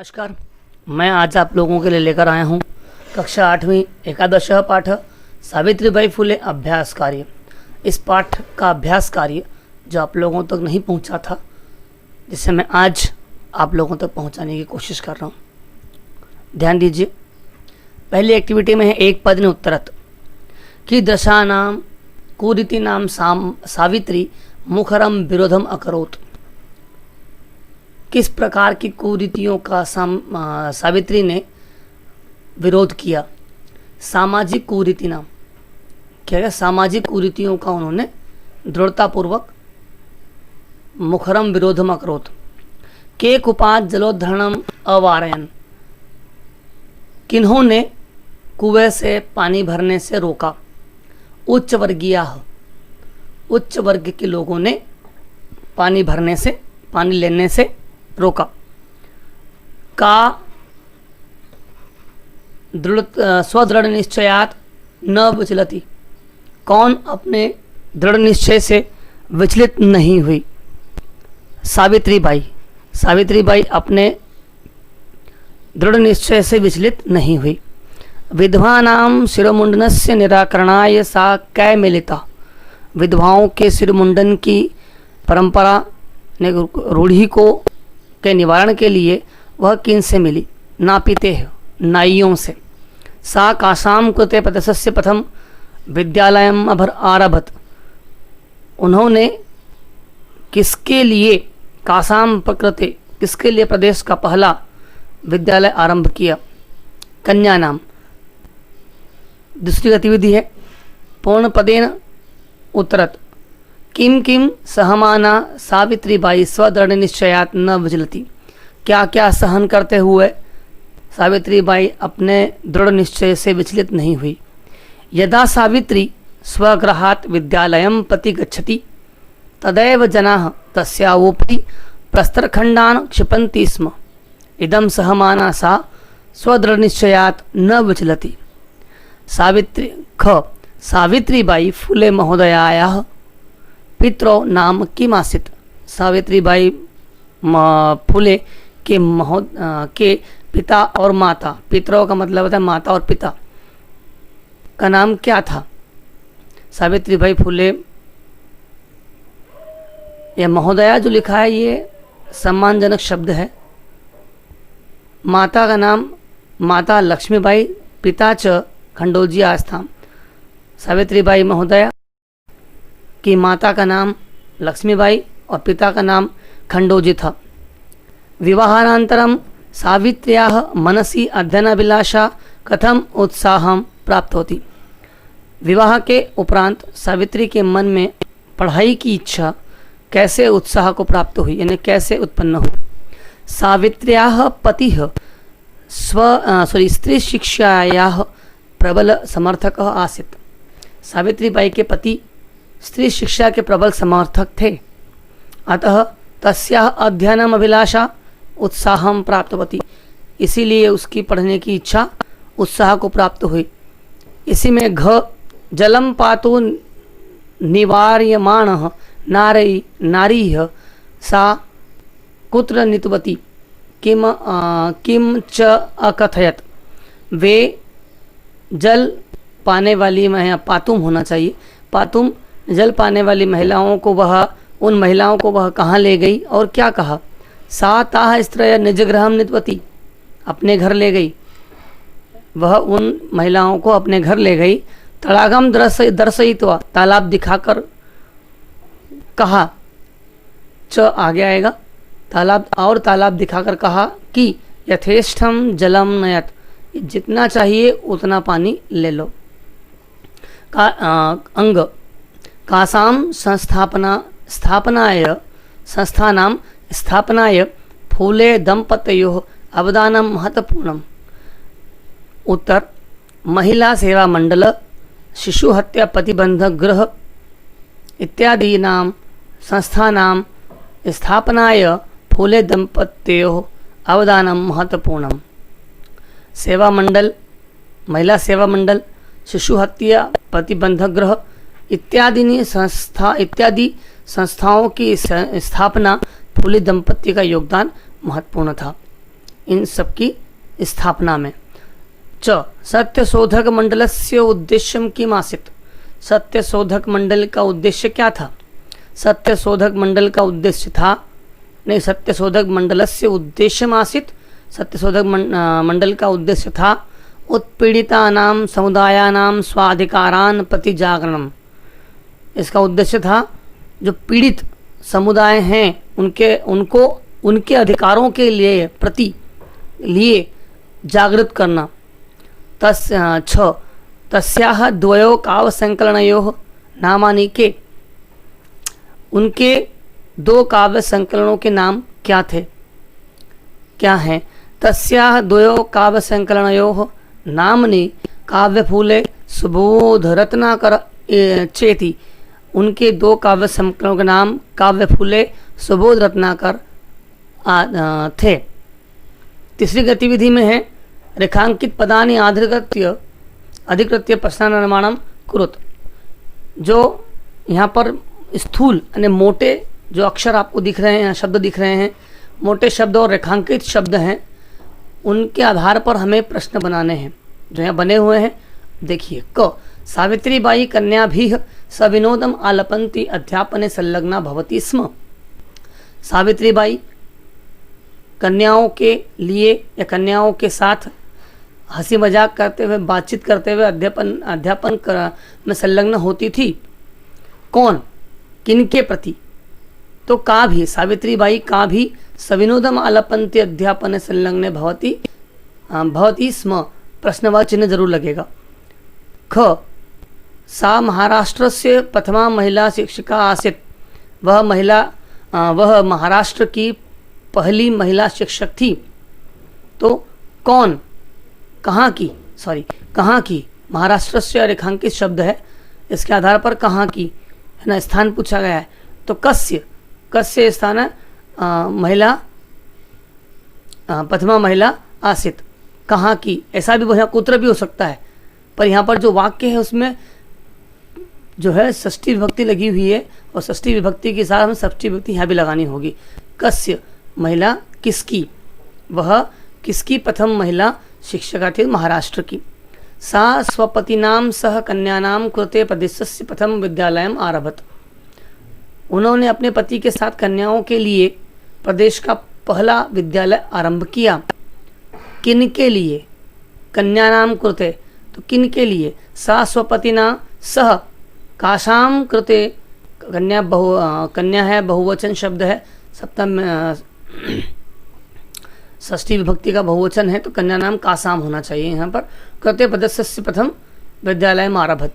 नमस्कार। मैं आज आप लोगों के लिए लेकर आया हूँ कक्षा 8वीं एकादश पाठ सावित्रीबाई फुले अभ्यास कार्य। इस पाठ का अभ्यास कार्य जो आप लोगों तक नहीं पहुँचा था, जिसे मैं आज आप लोगों तक पहुँचाने की कोशिश कर रहा हूँ। ध्यान दीजिए, पहली एक्टिविटी में है एक पद ने उत्तरत कि दशानाम कुरीति नाम सावित्री मुखरम विरोधम अकरोत। किस प्रकार की कुरीतियों का सावित्री ने विरोध किया। सामाजिक कुरीति नाम क्या है, सामाजिक कुरीतियों का उन्होंने दृढ़तापूर्वक मुखरम विरोधम अकरोत। के कुपात जलोद्धरणम अवारयन, किन्होंने कुएं से पानी भरने से रोका। उच्च वर्गीय, उच्च वर्ग के लोगों ने पानी भरने से, पानी लेने से रोका। का स्वदृढ़ निश्चयात न विचलती, कौन अपने दृढ़ निश्चय से विचलित नहीं हुई। सावित्रीबाई, सावित्रीबाई अपने दृढ़ निश्चय से विचलित नहीं हुई। विधवानां शिरोमुंडनस्य निराकरणाय सा कै मिलिता, विधवाओं के सिरमुंडन की परंपरा ने रूढ़ी को के निवारण के लिए वह किन से मिली। नापीते है, नाइयों से। सा कासाम कृते प्रदेशस्य प्रथम विद्यालयम आरभत, उन्होंने किसके लिए, कासाम प्रकृते, किसके लिए प्रदेश का पहला विद्यालय आरंभ किया। कन्या नाम। दूसरी गतिविधि है पूर्ण पदेन उत्तरत किम किम सहमाना सावित्रीबाई स्वदृढ़ निश्चयात न विचलती, क्या क्या सहन करते हुए सावित्रीबाई अपने दृढ़ निश्चय से विचलित नहीं हुई। यदा सावित्री स्वगृहात् विद्यालयं प्रति गच्छति तदैव जनाः तस्यावोपरि प्रस्तरखण्डान् क्षिपन्ति स्म। इदं सहमाना सा स्वदृढ़ निश्चयात् न विचलति। सावित्रीबाई फुले महोदयायाः पितरौ नाम किम आसीत्, सावित्रीबाई फुले के पिता और माता, पितरौ का मतलब होता है माता और पिता, का नाम क्या था। सावित्रीबाई फुले, यह महोदया जो लिखा है ये सम्मानजनक शब्द है। माता का नाम माता लक्ष्मीबाई, पिता च खंडोजी आस्थाम। सावित्रीबाई महोदया की माता का नाम लक्ष्मीबाई और पिता का नाम खंडोजी था। विवाहानंतरम सावित्र्याः मनसि अध्ययनाभिलाषा कथम उत्साहं प्राप्त होती। विवाह के उपरांत सावित्री के मन में पढ़ाई की इच्छा कैसे उत्साह को प्राप्त हुई, यानी कैसे उत्पन्न हुई। सावित्र्याः पतिः स्त्री शिक्षायाः प्रबल समर्थक आसीत्, सावित्रीबाई के पति स्त्री शिक्षा के प्रबल समर्थक थे। अतः तस्याः अध्ययनम अभिलाषा उत्साहं प्राप्तवती, इसीलिए उसकी पढ़ने की इच्छा उत्साह को प्राप्त हुई। इसी में घ जलम पातु निवार्यमाणः नारीः सा कुत्र नीतवती किम च अकथयत। वे जल पाने वाली पातुम होना चाहिए, पातुम जल पाने वाली महिलाओं को उन महिलाओं को वह कहाँ ले गई और क्या कहा। सा ताः स्त्रय निजगृहं नीतवती, अपने घर ले गई, वह उन महिलाओं को अपने घर ले गई। तड़ागम दर्शयित्वा, तालाब दिखाकर कहा, च आगे आएगा, तालाब दिखाकर कहा कि यथेष्टम जलम नयत, जितना चाहिए उतना पानी ले लो। अंग कासाम स्थापनाय फूले दंपतयोः अवदानं महत्वपूर्णम्। उत्तर महिला सेवा मंडल, शिशु हत्या प्रतिबंधक गृह इत्यादीनां संस्थानां स्थापनाय फूले दंपत्योः अवदानं महत्वपूर्णम्। सेवा मंडल, महिला सेवा मंडल, शिशु हत्या प्रतिबंधक गृह इत्यादि संस्थाओं की स्थापना फुले दंपत्ति का योगदान महत्वपूर्ण था। इन सब की स्थापना में। च सत्यशोधक मंडलस्य उद्देश्यम किम आसीत्। सत्यशोधक मंडल का उद्देश्य क्या था? सत्यशोधक मंडल का उद्देश्य था, नहीं, सत्यशोधक मंडलस्य उद्देश्यम आसीत्। सत्यशोधक मंडल का उद्देश्य था उत्पीड़ितानां समुदायानां स्वाधिकारान् प्रति जागरणम। इसका उद्देश्य था जो पीड़ित समुदाय हैं उनको उनके अधिकारों के लिए जागृत करना। तस्याः द्वयोः काव्यसंकलनयोः नामानि के। उनके दो काव्य संकलनों के नाम क्या थे, क्या हैं? तस्याः द्वयोः काव्य संकलनयोः नामनि काव्यफूले सुबोधरत्नाकर चेति। उनके दो काव्य संकलनों के नाम काव्यफूले सुबोध रत्नाकर थे। तीसरी गतिविधि में है रेखांकित पदानि अधिकृत्य प्रश्न निर्माणम कुरुत। जो यहाँ पर स्थूल यानी मोटे जो अक्षर आपको दिख रहे हैं, शब्द दिख रहे हैं, मोटे शब्द और रेखांकित शब्द हैं, उनके आधार पर हमें प्रश्न बनाने हैं जो यहाँ बने हुए हैं। देखिए, क सावित्रीबाई कन्याभिः सविनोदम आलपन्ति अध्यापने संलग्ना भवति स्म। सावित्रीबाई कन्याओं के लिए या कन्याओं के साथ हंसी मजाक करते हुए, बातचीत करते हुए अध्यापन में संलग्न होती थी। कौन, किनके प्रति? तो का भी, सावित्रीबाई का भी सविनोदम आलपन्ति अध्यापन संलग्न भवति स्म। प्रश्नवाचक चिन्ह जरूर लगेगा। ख सा महाराष्ट्र से प्रथमा महिला शिक्षिका आसीत्। वह महाराष्ट्र की पहली महिला शिक्षक थी। तो कौन, कहाँ की? महाराष्ट्र से रेखांकित शब्द है, इसके आधार पर कहाँ की, है ना, स्थान पूछा गया है। तो कस्य स्थान है महिला, प्रथमा महिला आसीत्, कहाँ की। ऐसा भी यहाँ कुत्र भी हो सकता है, पर यहाँ पर जो वाक्य है उसमें जो है षष्ठी विभक्ति लगी हुई है, और षष्ठी विभक्ति के साथ हमें षष्ठी विभक्ति यहाँ भी लगानी होगी। कस्य, महिला किसकी, वह किसकी प्रथम महिला शिक्षिका थी, महाराष्ट्र की। सा स्वपतिनां सह कन्यानां कृते प्रदेशस्य प्रथम विद्यालयम् आरभत। उन्होंने अपने पति के साथ कन्याओं के लिए प्रदेश का पहला विद्यालय आरंभ किया। किन के लिए? कन्यानां कृते, तो किन के लिए? सा स्वपतिना सह, काशाम कृते, कन्या है, बहुवचन शब्द है, सप्तम षष्ठी विभक्ति का बहुवचन है, तो कन्या नाम कासाम होना चाहिए यहाँ पर। कृते प्रदेशस्य प्रथम विद्यालय आरभत।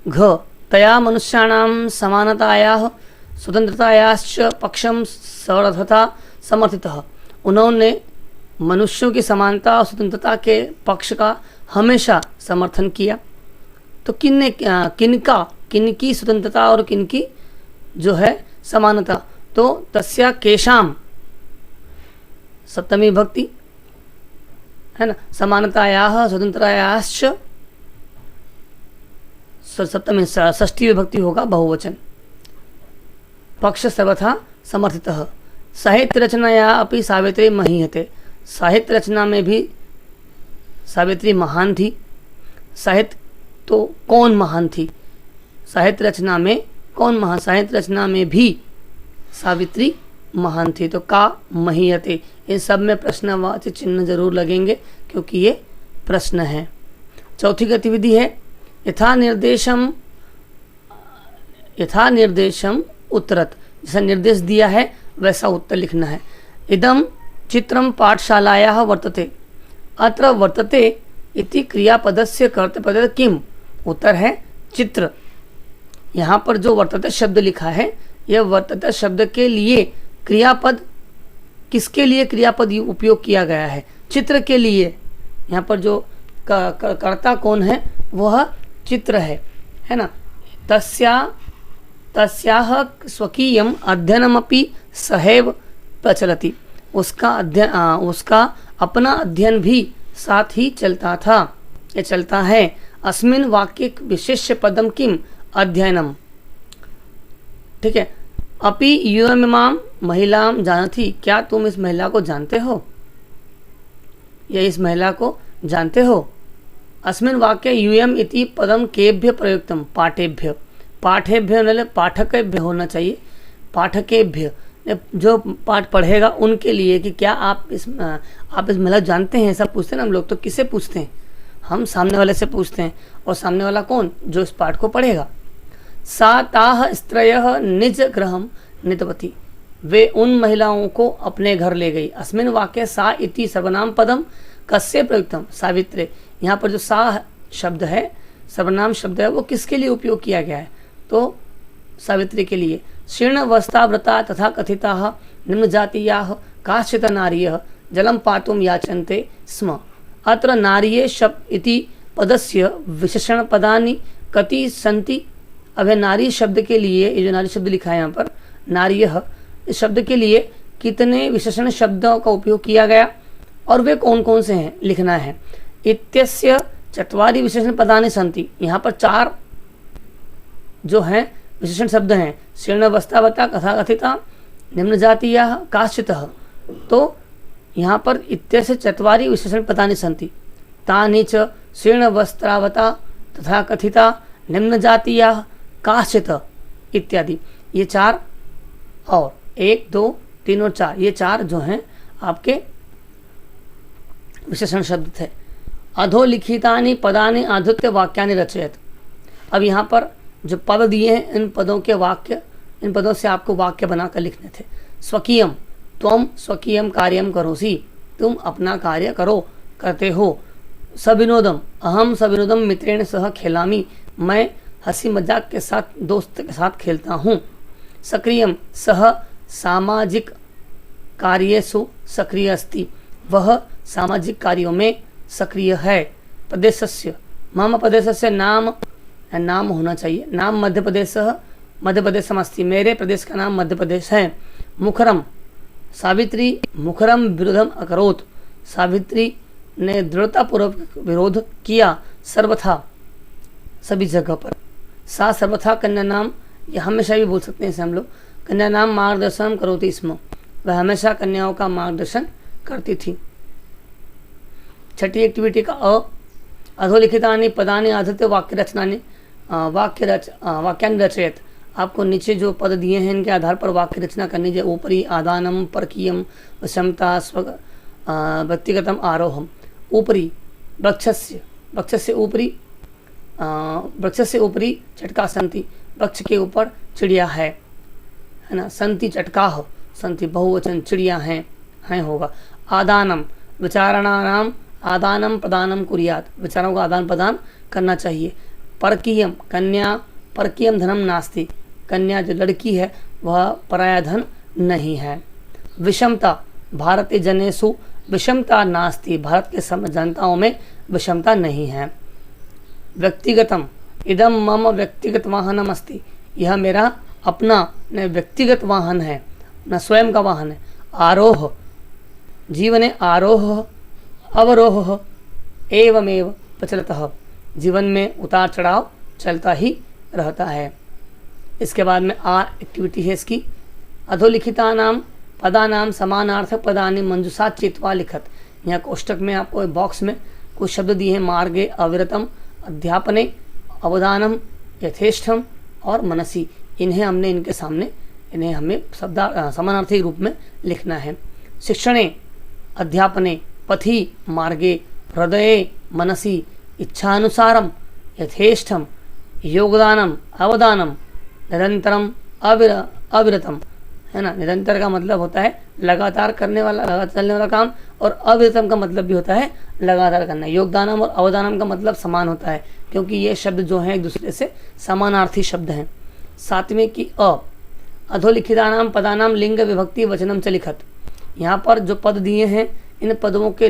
घ तया मनुष्याणां समानतायाः स्वतंत्रतायाश्च पक्षम सर्वथा समर्थितः। उन्होंने मनुष्यों की समानता और स्वतंत्रता के पक्ष का हमेशा समर्थन किया। तो किनकी स्वतंत्रता और किनकी जो है समानता? तो तस्या केशाम, सप्तमी विभक्ति है ना, समानतायाः स्वतंत्रतायाश्च सप्तमी, षष्ठी विभक्ति होगा, बहुवचन। पक्ष सर्वथा समर्थितः। साहित्य रचनाया अपि सावित्री महीयते। साहित्य रचना में भी सावित्री महान थी। साहित्य तो कौन महान थी? साहित्य रचना में कौन महान? साहित्य रचना में भी सावित्री महान थी। तो का महीयते, इन सब में प्रश्नवाचक चिन्ह जरूर लगेंगे क्योंकि ये प्रश्न है। चौथी गतिविधि है यथा निर्देशम उत्तरत। जैसा निर्देश दिया है वैसा उत्तर लिखना है। इदम चित्रम पाठशालायाः वर्तते। अत्र वर्तते इति क्रियापदस्य कर्तृपद किम? उत्तर है चित्र। यहाँ पर जो वर्तते शब्द लिखा है, यह वर्तते शब्द के लिए क्रियापद, किसके लिए क्रियापद उपयोग किया गया है? चित्र के लिए। यहाँ पर जो कर्ता कौन है? वह चित्र है ना। तस्याः स्वकीयम अध्ययनमपि सहैव प्रचलति। उसका अपना अध्ययन भी साथ ही चलता था, ये चलता है। अस्मिन् वाक्ये विशेष्य पदम किम? अध्ययनम। ठीक है। अपि यूयमिमां महिलां जानति। क्या तुम इस महिला को जानते हो? या इस महिला को जानते हो? अस्मिन् वाक्ये यूयम इति पदम केभ्य प्रयुक्तम? पाठेभ्य। पाठेभ्य मतलब पाठकेभ्य होना चाहिए, पाठकेभ्य जो पाठ पढ़ेगा उनके लिए, कि क्या आप इस महिला जानते हैं? ऐसा पूछते हैं ना हम लोग, तो किससे पूछते हैं? हम सामने वाले से पूछते हैं, और सामने वाला कौन? जो इस पाठ को पढ़ेगा। सा ताः स्त्रयः निज गृहं नीतवती, वे उन महिलाओं को अपने घर ले गई। अस्मिन् वाक्ये सा इति सर्वनाम पदम कस्य प्रयुक्तम? सावित्रे। यहाँ पर जो सा शब्द है, सर्वनाम शब्द है, वो किसके लिए उपयोग किया गया है? तो सावित्री के लिए। शीर्णवस्त्रावृता तथा कथिताः निम्न जातीयाः काश्चित् नार्यः जलं पातुं याचन्ते स्म। अत्र नार्ये शब्द इति पदस्य विशेषण पदानि कति सन्ति? अब नारी शब्द के लिए, ये जो नारी शब्द लिखा है यहाँ पर, नार्यः, इस शब्द के लिए कितने विशेषण शब्दों का उपयोग किया गया और वे कौन कौन से हैं लिखना है। इत्यस्य चत्वारि विशेषण पदानि सन्ति, यहाँ पर 4 जो हैं विशेषण शब्द हैं। शीर्णवस्त्रावृता कथाकथिता निम्न जातीयाः काश्चितः, तो यहाँ पर इत्यस्य चत्वारि विशेषण पदानि सन्ति, तानि च शीर्णवस्त्रावृता तथा कथिता निम्न जातीयाः काश्चित् इत्यादि। ये 4 और 1 2 3 और 4, ये 4 जो हैं आपके विशेषण शब्द थे। अधोलिखितानि पदानि आधुत्य वाक्यानि रचयत। अब यहाँ पर जो पद दिए हैं, इन पदों के वाक्य, इन पदों से आपको वाक्य बनाकर लिखने थे। स्वकीयम, त्वम स्वकीयम कार्यम करोसि, तुम अपना कार्य करो, करते हो। सविनोदम, अहम सविनोदम मित्रेण सह खेलामी, मैं हंसी मजाक के साथ, दोस्त के साथ खेलता हूँ। सक्रियम, सह सामाजिक कार्येषु सक्रिय अस्ति, वह सामाजिक कार्यों में सक्रिय है। प्रदेशस्य, मम प्रदेशस्य नाम, नाम होना चाहिए, नाम मध्य प्रदेश, मध्य प्रदेशम अस्ति, मेरे प्रदेश का नाम मध्य प्रदेश है। मुखरम, सावित्री मुखरम विरोधम अकरोत्, सावित्री ने दृढ़तापूर्वक विरोध किया, सर्वथा, सभी जगह पर। सा सर्वथा कन्या नाम, यह हमेशा भी बोल सकते हैं इसे हम लोग, कन्या नाम मार्गदर्शन करोति स्म, वह हमेशा कन्याओं का मार्गदर्शन करती थी। छठी एक्टिविटी का अ, अधोलिखितानि पदानि आधुत्य वाक्य रचनानि वाक्यानि रचयत। आपको नीचे जो पद दिए हैं इनके आधार पर वाक्य रचना करनी है। ऊपरी आदानम, परकीयम, वशमता, व्यक्तिगतम, आरोहम। ऊपरी वृक्षस्य, वृक्षस्य ऊपरी, वृक्षस्य ऊपरी चटका सन्ति, वृक्ष के ऊपर चिड़िया है ना। संति चटकाः, संति बहुवचन, चिड़िया हैं होगा। आदानम, विचारणानाम आदानम प्रदानम कुर्यात, विचारों का आदान प्रदान करना चाहिए। परकीयम, कन्या, परकीयम धनम नास्ति, कन्या जो लड़की है वह पराया धन नहीं है। विषमता, भारतीय जनेषु विषमता नास्ति, भारत के जनताओं में विषमता नहीं है। व्यक्तिगतम, इदम मम व्यक्तिगत वाहनम अस्ति, यह मेरा अपना व्यक्तिगत वाहन है, न स्वयं का वाहन है। आरोह, जीवने आरोह अवरोह एवमेव प्रचलतः, जीवन में उतार चढ़ाव चलता ही रहता है। इसके बाद में आ एक्टिविटी है इसकी। अधोलिखितानाम पदानाम समानार्थक पदानि मंजूषा चित्वा लिखत। यहाँ कोष्टक में आपको बॉक्स में कुछ शब्द दिए हैं। मार्गे, अविरतम, अध्यापने, अवदानम, यथेष्टम और मनसी। इन्हें हमने इनके सामने, इन्हें हमें शब्द समानार्थी रूप में लिखना है। शिक्षणे, अध्यापने, पथि, मार्गे, हृदये, मनसी, इच्छानुसारम, यथेष्टम, योगदानम, अवदानम, निरंतरम, अविरतम, है ना। निरंतर का मतलब होता है लगातार करने वाला, लगातार चलने वाला काम, और अविरतम का मतलब भी होता है लगातार करना। योगदानम और अवदानम का मतलब समान होता है, क्योंकि ये शब्द जो हैं एक दूसरे से समानार्थी शब्द हैं। 7वें की अ, अधोलिखितानाम पदानाम लिंग विभक्ति वचनम च लिखत। यहाँ पर जो पद दिए हैं, इन पदों के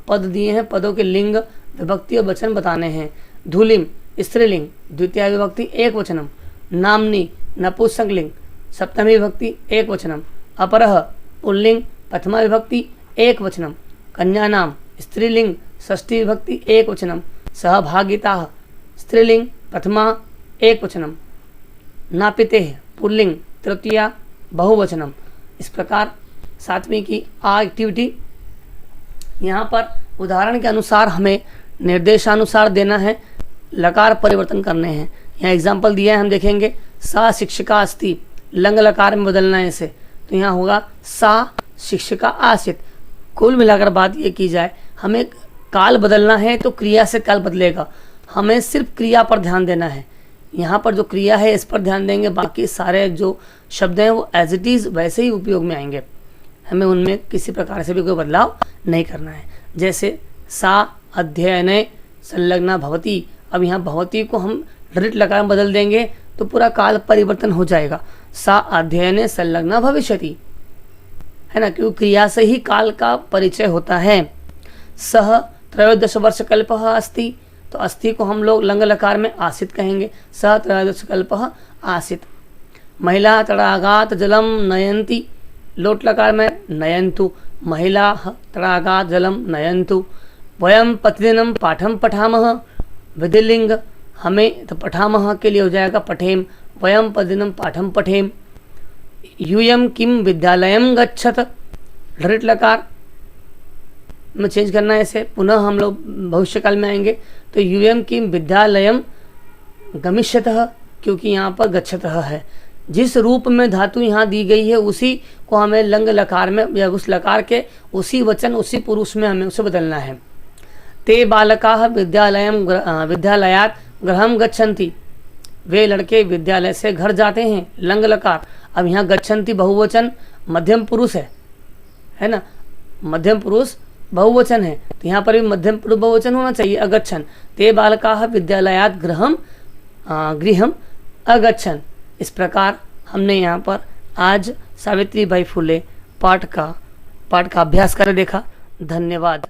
पद दिए हैं, पदों के लिंग, विभक्ति और वचन बताने हैं। धूलिम, स्त्रीलिंग, द्वितीय विभक्ति एक वचनम। नामनी, नपुंसकलिंग, सप्तमी विभक्ति एक वचनम। अपरह, पुल्लिंग, प्रथमा विभक्ति एक वचनम। कन्यानाम, स्त्रीलिंग, षष्ठी विभक्ति एक वचनम। सहभागिता, स्त्रीलिंग, प्रथमा एक वचनम। नापिते, पुल्लिंग, तृतीया बहुवचनम। इस प्रकार 7वीं की आ एक्टिविटी यहाँ पर उदाहरण के अनुसार हमें निर्देशानुसार देना है, लकार परिवर्तन करने हैं। यहाँ एग्जाम्पल दिया है, हम देखेंगे। सा शिक्षिका अस्ति, लंग लकार में बदलना है इसे, तो यहाँ होगा सा शिक्षिका आसीत्। कुल मिलाकर बात ये की जाए, हमें काल बदलना है तो क्रिया से काल बदलेगा, हमें सिर्फ क्रिया पर ध्यान देना है। यहाँ पर जो क्रिया है इस पर ध्यान देंगे, बाकी सारे जो शब्द हैं वो एज इट इज़ वैसे ही उपयोग में आएंगे, हमें उनमें किसी प्रकार से भी कोई बदलाव नहीं करना है। जैसे सा अध्ययने संलग्ना भवती, अब यहाँ भवती को हम ऋट लकार में बदल देंगे तो पूरा काल परिवर्तन हो जाएगा। सा अध्ययने संलग्ना भविष्यति, है ना, क्योंकि क्रिया से ही काल का परिचय होता है। सह त्रयोदश वर्ष कल्पः अस्ति, तो अस्ति को हम लोग लंग लकार में आसित कहेंगे, सह त्रयोदश कल्पः आसित। महिला तड़ागात जलम नयंती, लोट लकार में नयंतु, महिला तड़ागात जलम नयंतु। वयम प्रतिदिनम पाठम पठामः, विधिलिंग, हमें तो पठामः के लिए हो जाएगा पठेम, वयम प्रतिदिनम पाठम पठेम। यूयम किम विद्यालयम गच्छत, ढृट लकार में चेंज करना है इसे, पुनः हम लोग भविष्य काल में आएंगे तो यूयम किम विद्यालयम गमिष्यतः, क्योंकि यहाँ पर गच्छतः है। जिस रूप में धातु यहाँ दी गई है उसी को हमें लंग लकार में या उस लकार के उसी वचन उसी पुरुष में हमें उसे बदलना है। ते बालकाः विद्यालयात् गृहं गच्छन्ति, वे लड़के विद्यालय से घर जाते हैं, लंग लकार। अब यहाँ गच्छन्ति बहुवचन मध्यम पुरुष है ना, मध्यम पुरुष बहुवचन है, तो यहाँ पर भी मध्यम पुरुष बहुवचन होना चाहिए, अगच्छन। ते बालकाः विद्यालयात् गृहम अगच्छन। इस प्रकार हमने यहाँ पर आज सावित्रीबाई फुले पाठ का अभ्यास कर देखा। धन्यवाद।